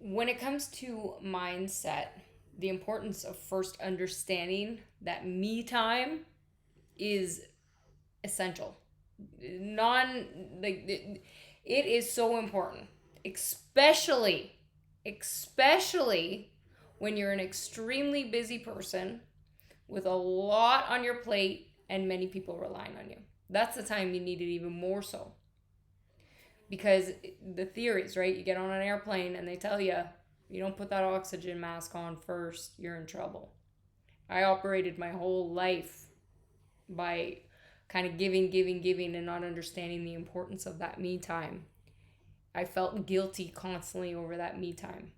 When it comes to mindset, the importance of first understanding that me time is essential. Non like it is so important, especially especially when you're an extremely busy person with a lot on your plate and many people relying on you. That's the time you need it even more so. Because the theories, right? You get on an airplane and they tell you don't put that oxygen mask on first, you're in trouble. I operated my whole life by kind of giving, and not understanding the importance of that me time. I felt guilty constantly over that me time.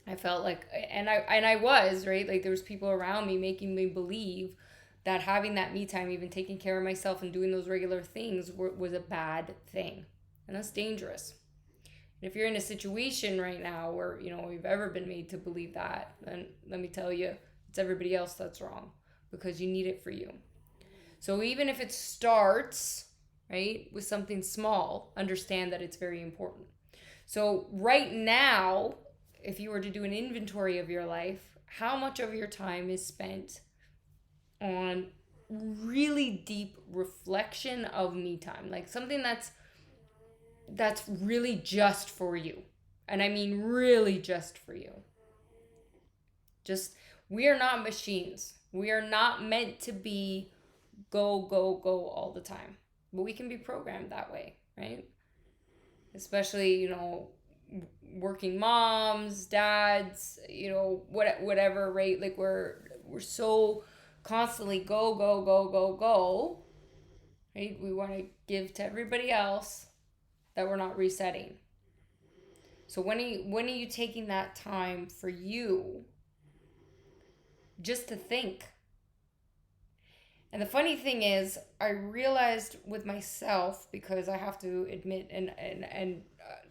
I felt like, and I was right. Like there was people around me making me believe that having that me time, even taking care of myself and doing those regular things, was a bad thing, and that's dangerous. And if you're in a situation right now where you've ever been made to believe that, then let me tell you, it's everybody else that's wrong, because you need it for you. So even if it starts, right, with something small, understand that it's very important. So right now, if you were to do an inventory of your life, how much of your time is spent on really deep reflection of me time? Like something that's really just for you. And I mean really just for you. Just we are not machines. We are not meant to be go, go, go all the time. But we can be programmed that way, right? Especially, working moms, dads, whatever, right? Like we're so constantly go, go, go, go, go, right? We want to give to everybody else that we're not resetting. So when are you taking that time for you just to think? And the funny thing is, I realized with myself, because I have to admit and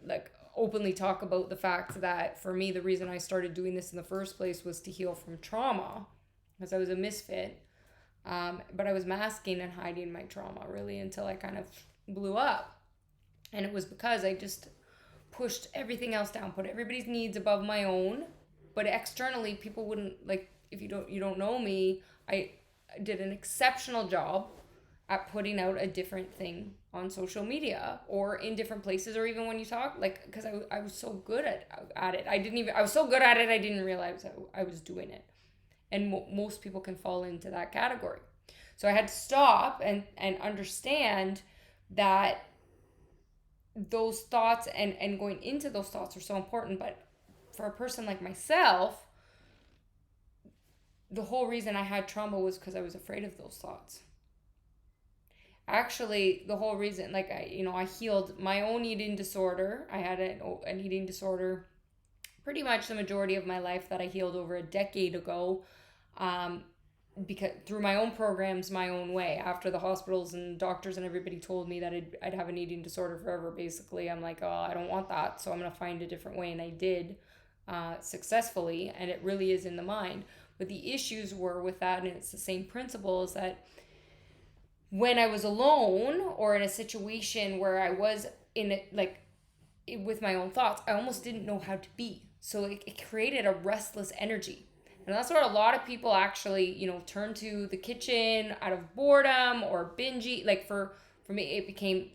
like openly talk about the fact that for me, the reason I started doing this in the first place was to heal from trauma, because I was a misfit. But I was masking and hiding my trauma really until I kind of blew up. And it was because I just pushed everything else down, put everybody's needs above my own. But externally, people wouldn't like, if you don't know me. I did an exceptional job at putting out a different thing on social media or in different places, or even when you talk, like, because I was so good at it. I was so good at it, I didn't realize I was doing it. And most people can fall into that category. So I had to stop and understand that those thoughts and going into those thoughts are so important. But for a person like myself, the whole reason I had trauma was because I was afraid of those thoughts. Actually, the whole reason, like, I healed my own eating disorder. I had an eating disorder pretty much the majority of my life that I healed over a decade ago. Um, because through my own programs, my own way. After the hospitals and doctors and everybody told me that I'd have an eating disorder forever, basically, I'm like, oh, I don't want that. So I'm going to find a different way. And I did, successfully. And it really is in the mind. But the issues were with that, and it's the same principle, is that when I was alone or in a situation where I was in it, like with my own thoughts, I almost didn't know how to be. So it created a restless energy. And that's where a lot of people actually, turn to the kitchen out of boredom or binge eat. Like for me, it became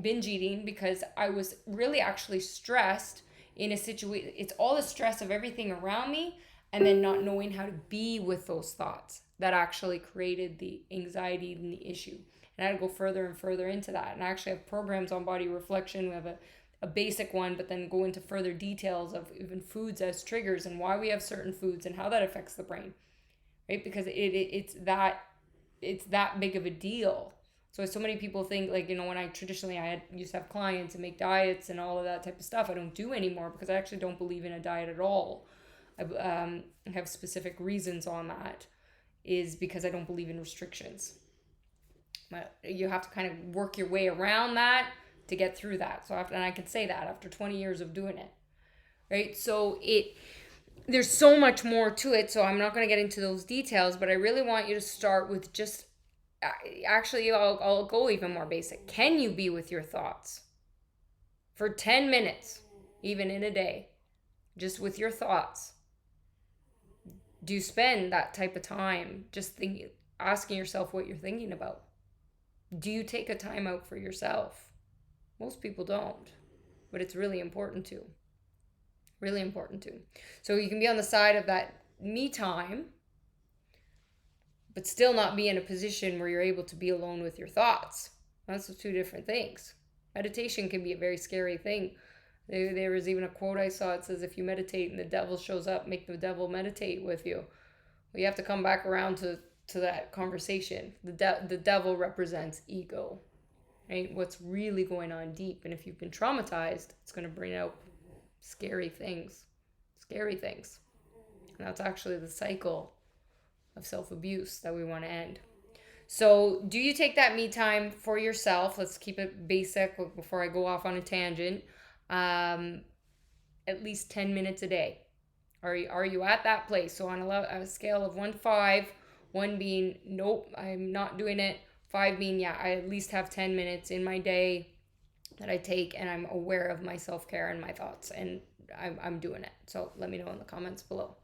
binge eating because I was really actually stressed in a situation. It's all the stress of everything around me, and then not knowing how to be with those thoughts that actually created the anxiety and the issue. And I had to go further and further into that. And I actually have programs on body reflection. We have a basic one, but then go into further details of even foods as triggers and why we have certain foods and how that affects the brain, right? Because it's that big of a deal. So many people think, like, when I traditionally used to have clients and make diets and all of that type of stuff. I don't do anymore because I actually don't believe in a diet at all. I have specific reasons on that, is because I don't believe in restrictions. But you have to kind of work your way around that to get through that. And I can say that after 20 years of doing it, right? So there's so much more to it. So I'm not going to get into those details, but I really want you to start with just, actually, I'll go even more basic. Can you be with your thoughts for 10 minutes, even in a day? just with your thoughts? Do you spend that type of time just asking yourself what you're thinking about? Do you take a time out for yourself? Most people don't, but it's really important to. Really important to. So you can be on the side of that me time, but still not be in a position where you're able to be alone with your thoughts. That's the two different things. Meditation can be a very scary thing. There was even a quote I saw. It says, if you meditate and the devil shows up, make the devil meditate with you. Well, you have to come back around to that conversation. The devil represents ego, right? What's really going on deep. And if you've been traumatized, it's going to bring out scary things. Scary things. And that's actually the cycle of self-abuse that we want to end. So do you take that me time for yourself? Let's keep it basic before I go off on a tangent. At least 10 minutes a day. Are you at that place? So on a scale of 1 to 5, 1 being nope, I'm not doing it, 5 being yeah, I at least have 10 minutes in my day that I take, and I'm aware of my self-care and my thoughts, and I'm doing it. So let me know in the comments below.